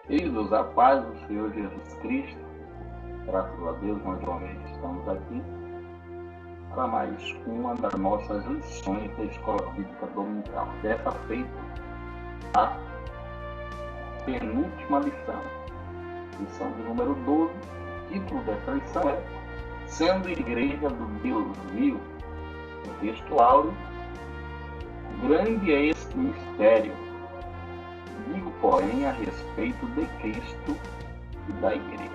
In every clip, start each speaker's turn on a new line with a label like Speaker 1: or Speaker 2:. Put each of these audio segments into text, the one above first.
Speaker 1: Queridos, a paz do Senhor Jesus Cristo, graças a Deus, nós novamente estamos aqui para mais uma das nossas lições da Escola Bíblica Dominical. Dessa feita, a penúltima lição de número 12. O título dessa lição é Sendo Igreja do Deus Vivo. O texto áureo: grande é este mistério. Digo, porém, a respeito de Cristo e da Igreja.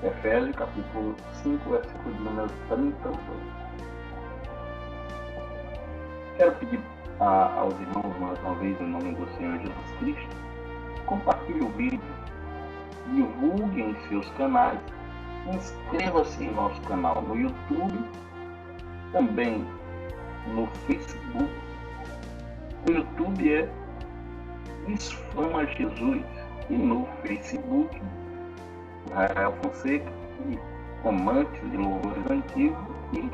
Speaker 1: Efésios capítulo 5, versículo de número 32. Quero pedir aos irmãos, mais uma vez, em nome do Senhor Jesus Cristo, compartilhe o vídeo, divulgue em seus canais, inscreva-se em nosso canal no YouTube, também no Facebook. O YouTube é Isfama Jesus e no Facebook Rael Fonseca e Amantes de Louvores Antigos e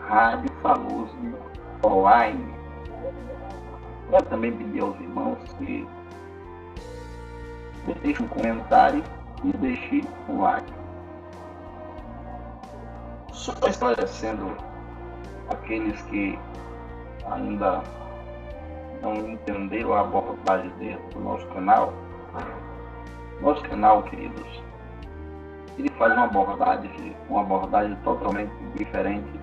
Speaker 1: Rádio Famoso Online. Quero também pedir aos irmãos que deixem um comentário e deixem um like. Só esclarecendo aqueles que ainda não entenderam a abordagem do nosso canal. Nosso canal, queridos, ele faz uma abordagem totalmente diferente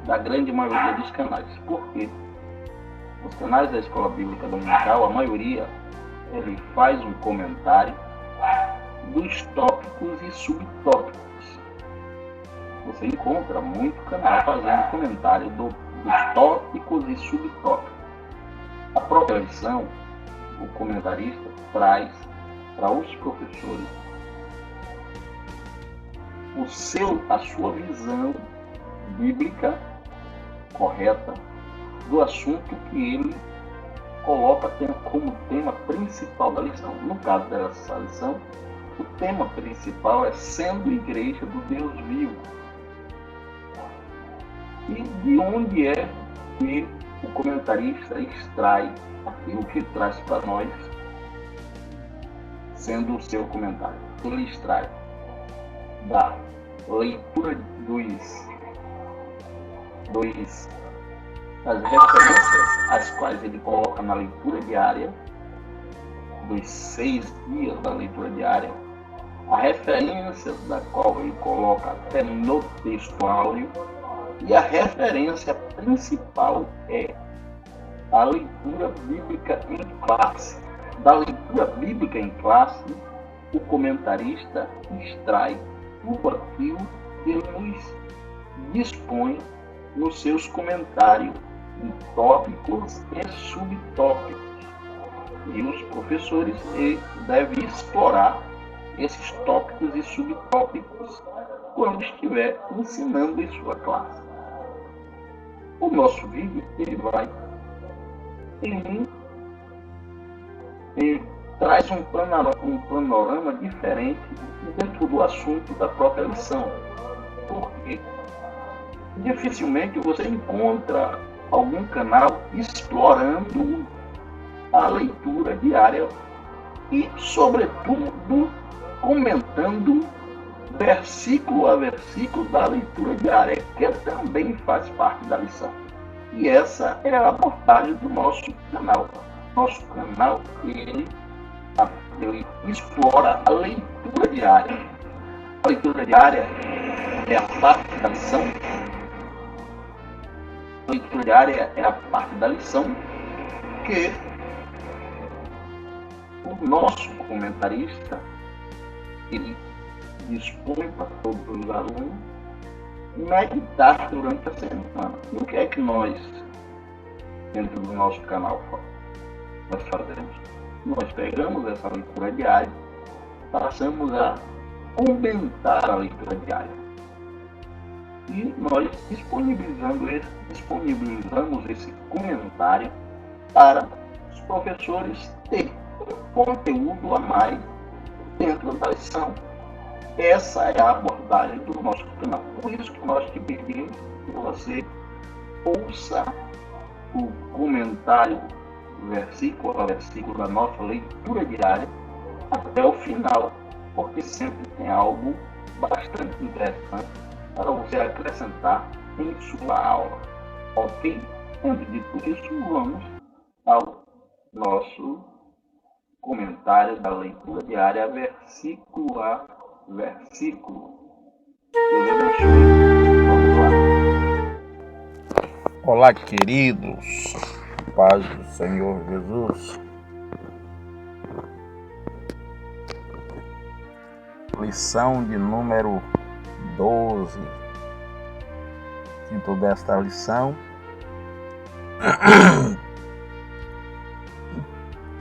Speaker 1: da grande maioria dos canais. Por quê? Os canais da Escola Bíblica Dominical, a maioria, ele faz um comentário dos tópicos e subtópicos. Você encontra muito canal fazendo comentário dos tópicos e subtópicos. A própria lição, o comentarista traz para os professores a sua visão bíblica correta do assunto que ele coloca como tema principal da lição. No caso dessa lição, o tema principal é sendo igreja do Deus vivo. E de onde é que o comentarista extrai aquilo que traz para nós, sendo o seu comentário? Ele extrai da leitura das referências as quais ele coloca na leitura diária, dos 6 dias da leitura diária, a referência da qual ele coloca até no texto áureo, e a referência principal é a leitura bíblica em classe. Da leitura bíblica em classe, o comentarista extrai tudo aquilo que nos dispõe nos seus comentários em tópicos e subtópicos. E os professores devem explorar esses tópicos e subtópicos quando estiver ensinando em sua classe. O nosso vídeo ele traz um panorama diferente dentro do assunto da própria lição. Porque dificilmente você encontra algum canal explorando a leitura diária e, sobretudo, comentando versículo a versículo da leitura diária, que também faz parte da lição. E essa é a abordagem do nosso canal. Nosso canal, ele explora a leitura diária. A leitura diária é a parte da lição. A leitura diária é a parte da lição que o nosso comentarista ele dispõe para todos os alunos meditar durante a semana. E o que é que nós, dentro do nosso canal, nós fazemos? Nós pegamos essa leitura diária, passamos a comentar a leitura diária. E nós disponibilizamos esse comentário para os professores terem um conteúdo a mais dentro da lição. Essa é a abordagem do nosso canal. Por isso que nós te pedimos que você ouça o comentário versículo a versículo da nossa leitura diária até o final, porque sempre tem algo bastante interessante para você acrescentar em sua aula. Ok? Antes de tudo isso, vamos ao nosso comentário da leitura diária, versículo a versículo. Deus abençoe. Vamos lá.
Speaker 2: Olá, queridos. Paz do Senhor Jesus. Lição de número 12. Título desta lição: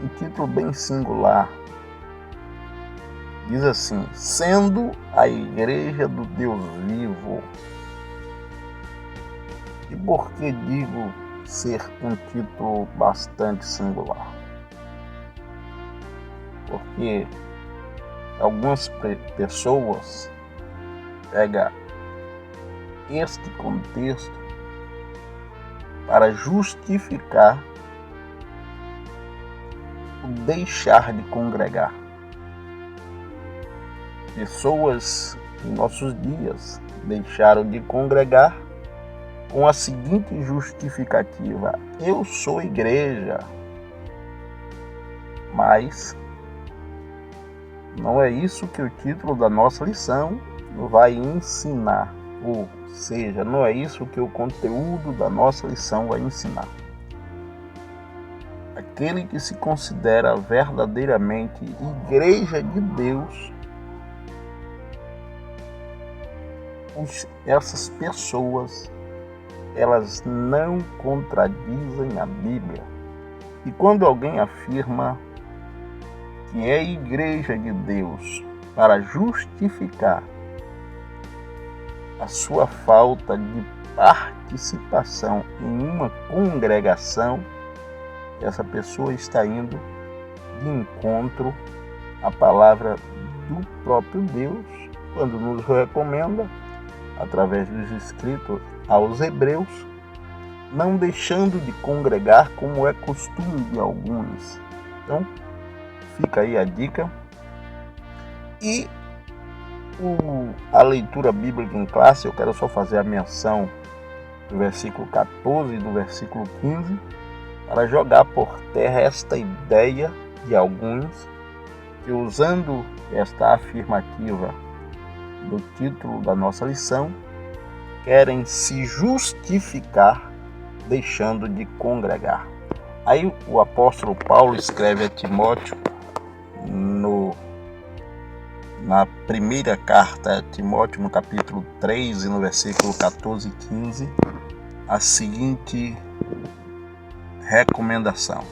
Speaker 2: um título bem singular. Diz assim: sendo a Igreja do Deus vivo. E por que digo ser um título bastante singular? Porque algumas pessoas pegam este contexto para justificar o deixar de congregar. Pessoas em nossos dias deixaram de congregar com a seguinte justificativa: eu sou igreja. Mas não é isso que o título da nossa lição vai ensinar, ou seja, não é isso que o conteúdo da nossa lição vai ensinar. Aquele que se considera verdadeiramente igreja de Deus, essas pessoas, elas não contradizem a Bíblia. E quando alguém afirma que é igreja de Deus para justificar a sua falta de participação em uma congregação, essa pessoa está indo de encontro à palavra do próprio Deus, quando nos recomenda, através dos escritos aos Hebreus, não deixando de congregar como é costume de alguns. Então, fica aí a dica. E a leitura bíblica em classe, eu quero só fazer a menção do versículo 14 e do versículo 15, para jogar por terra esta ideia de alguns que, usando esta afirmativa do título da nossa lição, querem se justificar deixando de congregar. Aí o apóstolo Paulo escreve a Timóteo, na primeira carta a Timóteo, no capítulo 3 e no versículo 14 e 15, a seguinte recomendação: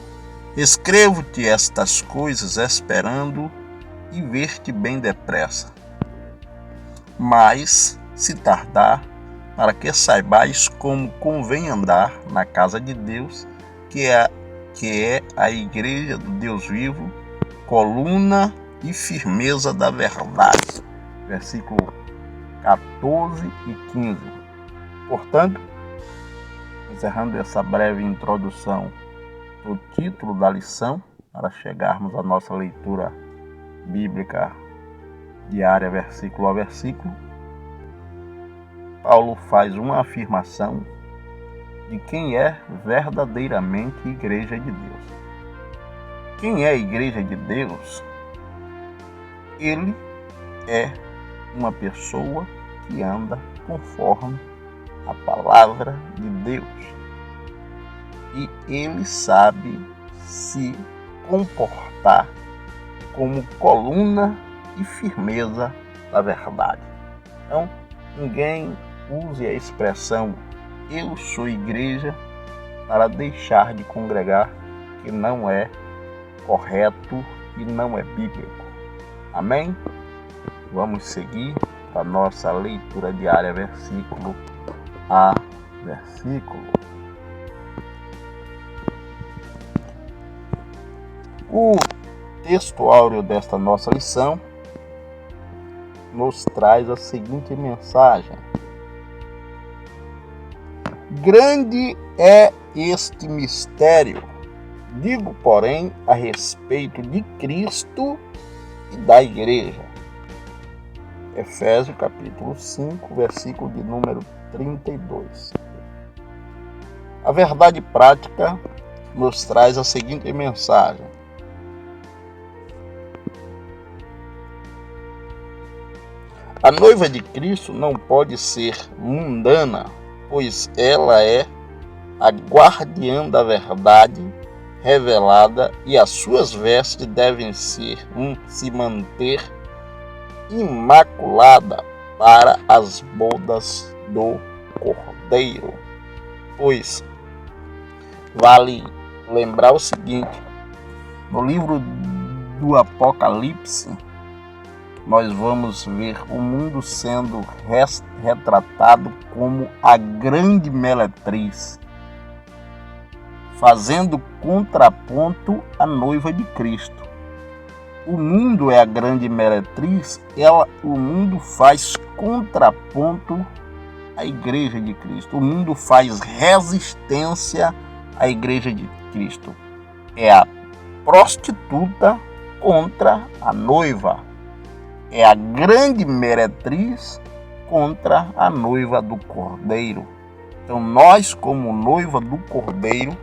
Speaker 2: escrevo-te estas coisas esperando e ver-te bem depressa. Mas, se tardar, para que saibais como convém andar na casa de Deus, que é a igreja do Deus vivo, coluna e firmeza da verdade. Versículo 14 e 15. Portanto, encerrando essa breve introdução do título da lição, para chegarmos à nossa leitura bíblica diária, versículo a versículo, Paulo faz uma afirmação de quem é verdadeiramente igreja de Deus. Quem é a igreja de Deus? Ele é uma pessoa que anda conforme a palavra de Deus. E ele sabe se comportar como coluna e firmeza da verdade. Então, ninguém use a expressão eu sou igreja para deixar de congregar, que não é correto e não é bíblico. Amém? Vamos seguir para a nossa leitura diária, versículo a versículo. O texto áureo desta nossa lição nos traz a seguinte mensagem: grande é este mistério Digo, porém, a respeito de Cristo e da igreja. Efésios capítulo 5, versículo de número 32. A verdade prática nos traz a seguinte mensagem: a noiva de Cristo não pode ser mundana, pois ela é a guardiã da verdade revelada e as suas vestes devem se manter imaculada para as bodas do Cordeiro. Pois vale lembrar o seguinte: no livro do Apocalipse, nós vamos ver o mundo sendo retratado como a grande meretriz, fazendo contraponto à noiva de Cristo. O mundo é a grande meretriz, o mundo faz contraponto à igreja de Cristo. O mundo faz resistência à igreja de Cristo. É a prostituta contra a noiva. É a grande meretriz contra a noiva do Cordeiro. Então nós, como noiva do Cordeiro,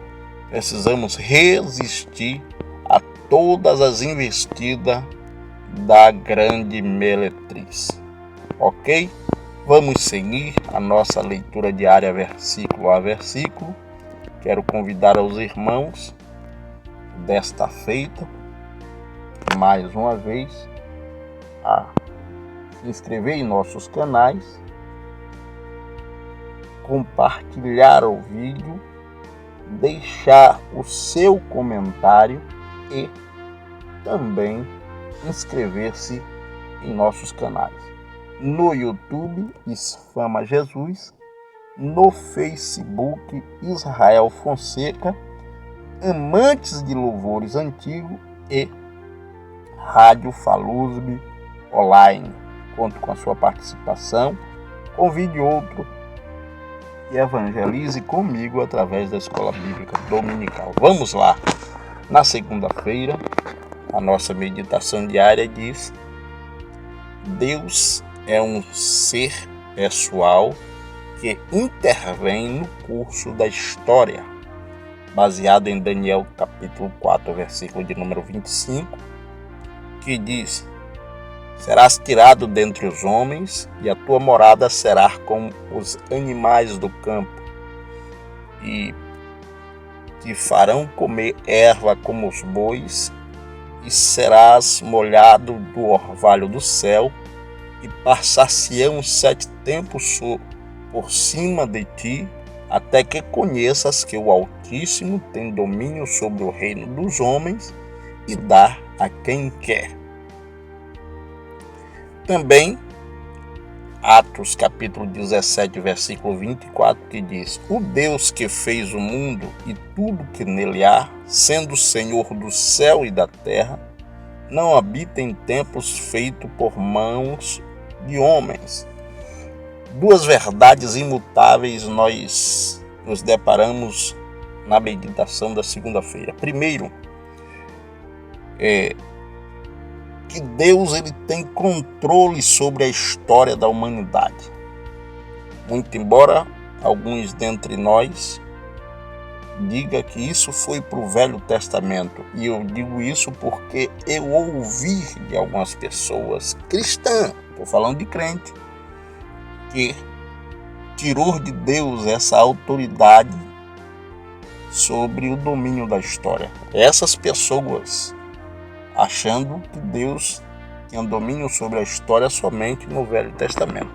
Speaker 2: precisamos resistir a todas as investidas da grande meretriz. Ok? Vamos seguir a nossa leitura diária versículo a versículo. Quero convidar os irmãos desta feita, mais uma vez, a se inscrever em nossos canais, compartilhar o vídeo, deixar o seu comentário e também inscrever-se em nossos canais. No YouTube, Isfama Jesus, no Facebook, Israel Fonseca, Amantes de Louvores Antigo e Rádio Falusbe Online. Conto com a sua participação. Convide outro e evangelize comigo através da Escola Bíblica Dominical. Vamos lá! Na segunda-feira, a nossa meditação diária diz: Deus é um ser pessoal que intervém no curso da história, baseado em Daniel capítulo 4, versículo de número 25, que diz: serás tirado dentre os homens, e a tua morada será como os animais do campo, e te farão comer erva como os bois, e serás molhado do orvalho do céu, e passar-se-ão 7 tempos por cima de ti, até que conheças que o Altíssimo tem domínio sobre o reino dos homens e dá a quem quer. Também Atos capítulo 17, versículo 24, que diz: o Deus que fez o mundo e tudo que nele há, sendo o Senhor do céu e da terra, não habita em templos feitos por mãos de homens. Duas verdades imutáveis nós nos deparamos na meditação da segunda-feira. Primeiro, que Deus ele tem controle sobre a história da humanidade. Muito embora alguns dentre nós digam que isso foi para o Velho Testamento, e eu digo isso porque eu ouvi de algumas pessoas cristãs, estou falando de crente, que tirou de Deus essa autoridade sobre o domínio da história. Essas pessoas achando que Deus tinha domínio sobre a história somente no Velho Testamento.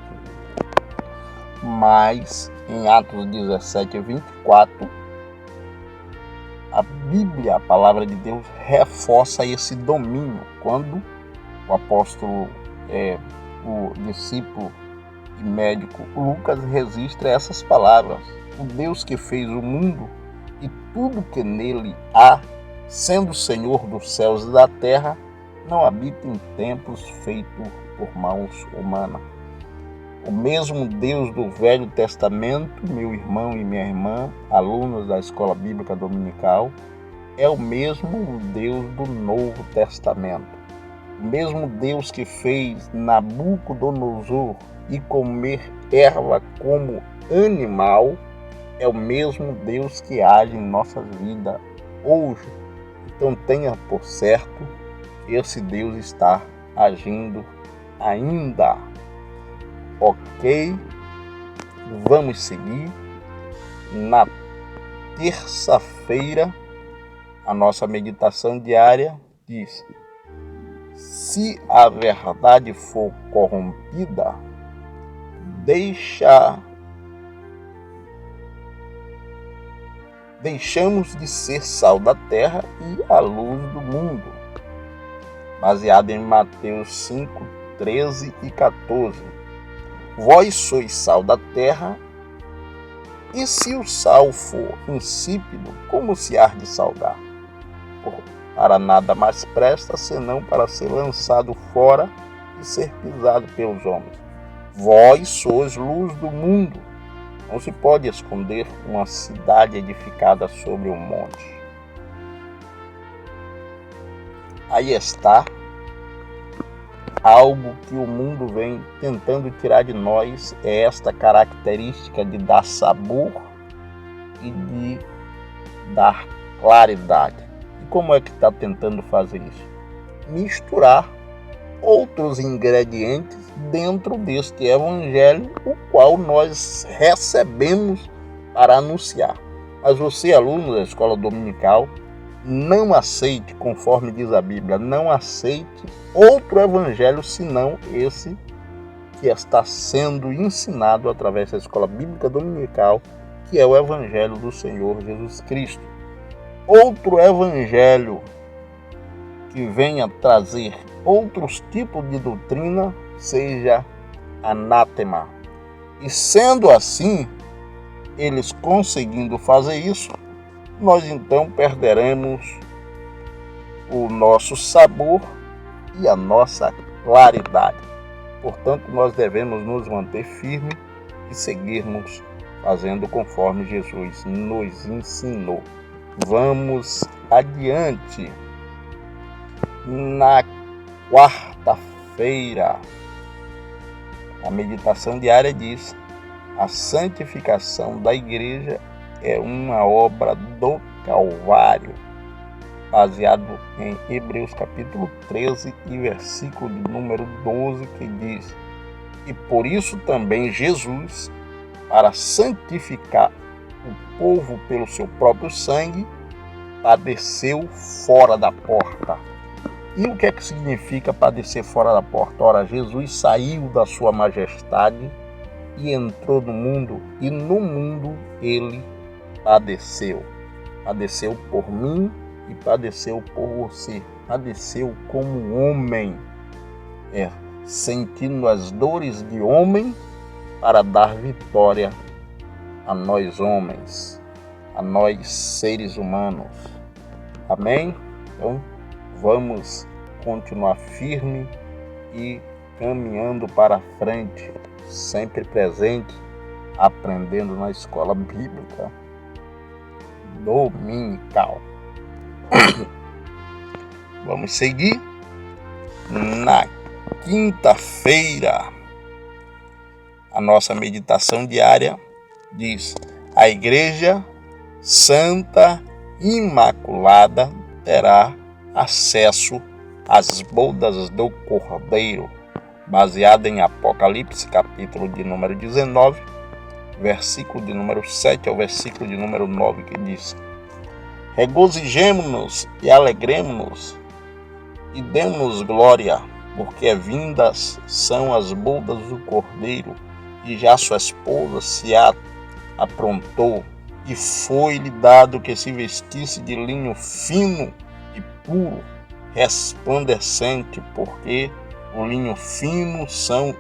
Speaker 2: Mas em Atos 17, 24, a Bíblia, a palavra de Deus, reforça esse domínio quando o apóstolo, o discípulo e médico Lucas registra essas palavras: o Deus que fez o mundo e tudo que nele há, sendo o Senhor dos céus e da terra, não habita em templos feitos por mãos humanas. O mesmo Deus do Velho Testamento, meu irmão e minha irmã, alunos da Escola Bíblica Dominical, é o mesmo Deus do Novo Testamento. O mesmo Deus que fez Nabucodonosor ir comer erva como animal, é o mesmo Deus que age em nossas vidas hoje. Então tenha por certo que esse Deus está agindo ainda. Ok? Vamos seguir. Na terça-feira, a nossa meditação diária diz: se a verdade for corrompida, deixamos de ser sal da terra e a luz do mundo. Baseado em Mateus 5, 13 e 14. Vós sois sal da terra, e se o sal for insípido, como se há de salgar? Para nada mais presta, senão para ser lançado fora e ser pisado pelos homens. Vós sois luz do mundo. Não se pode esconder uma cidade edificada sobre um monte. Aí está algo que o mundo vem tentando tirar de nós, é esta característica de dar sabor e de dar claridade. E como é que está tentando fazer isso? Misturar outros ingredientes dentro deste evangelho, o qual nós recebemos para anunciar. Mas você, aluno da escola dominical, não aceite, conforme diz a Bíblia, não aceite outro evangelho senão esse que está sendo ensinado através da escola bíblica dominical, que é o evangelho do Senhor Jesus Cristo. Outro evangelho que venha trazer outros tipos de doutrina seja anátema. E sendo assim, eles conseguindo fazer isso, nós então perderemos o nosso sabor e a nossa claridade. Portanto, nós devemos nos manter firmes e seguirmos fazendo conforme Jesus nos ensinou. Vamos adiante. Na quarta-feira, a meditação diária diz: a santificação da igreja é uma obra do Calvário, baseado em Hebreus capítulo 13 e versículo de número 12, que diz: e por isso também Jesus, para santificar o povo pelo seu próprio sangue, padeceu fora da porta. E o que é que significa padecer fora da porta? Ora, Jesus saiu da sua majestade e entrou no mundo, e no mundo ele padeceu. Padeceu por mim e padeceu por você. Padeceu como homem, sentindo as dores de homem para dar vitória a nós homens, a nós seres humanos. Amém? Então, vamos continuar firme e caminhando para frente, sempre presente, aprendendo na escola bíblica dominical. Vamos seguir. Na quinta-feira, a nossa meditação diária diz: a Igreja Santa Imaculada terá acesso às bodas do Cordeiro, baseada em Apocalipse, capítulo de número 19, versículo de número 7 ao versículo de número 9, que diz: regozijemo-nos e alegremo-nos e demos glória, porque vindas são as bodas do Cordeiro, e já sua esposa se aprontou, e foi-lhe dado que se vestisse de linho fino e puro, resplandecente, porque o linho fino são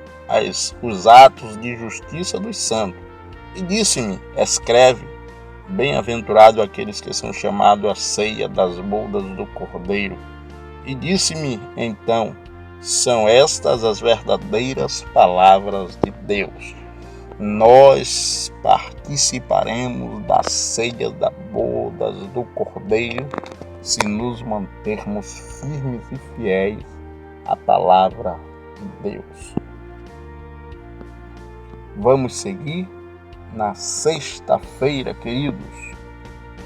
Speaker 2: os atos de justiça dos santos. E disse-me: escreve, bem-aventurado aqueles que são chamados à ceia das bodas do Cordeiro. E disse-me então: são estas as verdadeiras palavras de Deus. Nós participaremos da ceia das bodas do Cordeiro se nos mantermos firmes e fiéis à palavra de Deus. Vamos seguir na sexta-feira, queridos.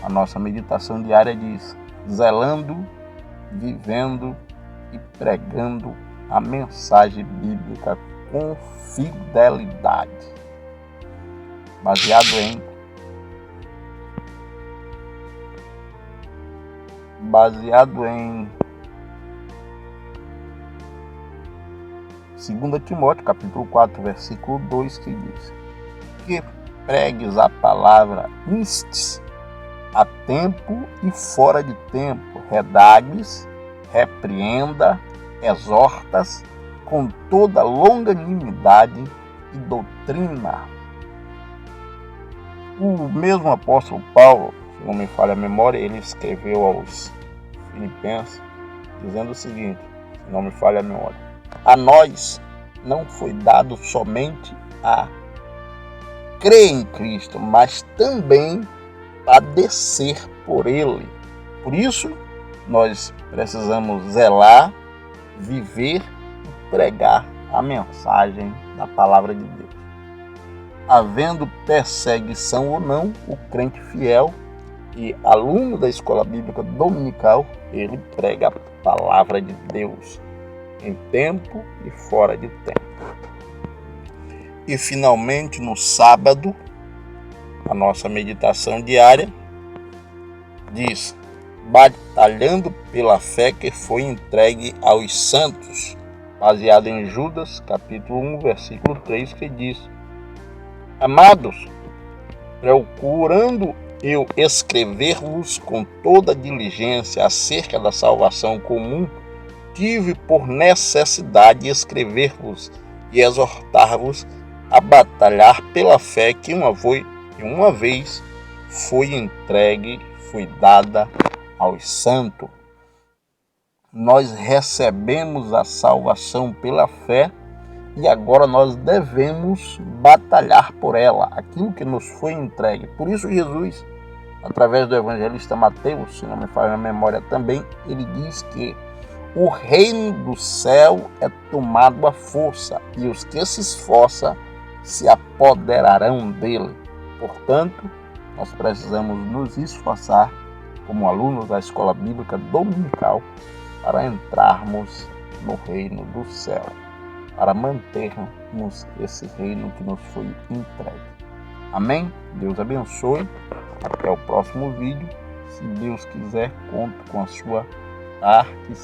Speaker 2: A nossa meditação diária diz: zelando, vivendo e pregando a mensagem bíblica com fidelidade. Baseado em 2 Timóteo, capítulo 4, versículo 2, que diz: que pregues a palavra, instes a tempo e fora de tempo, redagues, repreenda, exortas com toda longanimidade e doutrina. O mesmo apóstolo Paulo, se não me falha a memória, ele escreveu aos Filipenses dizendo o seguinte, se não me falha a memória: a nós não foi dado somente a crer em Cristo, mas também padecer por Ele. Por isso, nós precisamos zelar, viver e pregar a mensagem da palavra de Deus. Havendo perseguição ou não, o crente fiel e aluno da escola bíblica dominical, ele prega a palavra de Deus em tempo e fora de tempo. E finalmente, no sábado, a nossa meditação diária diz: batalhando pela fé que foi entregue aos santos, baseado em Judas, capítulo 1, versículo 3, que diz: amados, procurando eu escrever-vos com toda diligência acerca da salvação comum, tive por necessidade escrever-vos e exortar-vos a batalhar pela fé que uma vez foi entregue, foi dada aos santos. Nós recebemos a salvação pela fé e agora nós devemos batalhar por ela, aquilo que nos foi entregue. Por isso Jesus, através do evangelista Mateus, se não me falha a memória também, ele diz que o reino do céu é tomado à força e os que se esforçam se apoderarão dele. Portanto, nós precisamos nos esforçar como alunos da escola bíblica dominical para entrarmos no reino do céu, para mantermos esse reino que nos foi entregue. Amém? Deus abençoe. Até o próximo vídeo. Se Deus quiser, conto com a sua participação.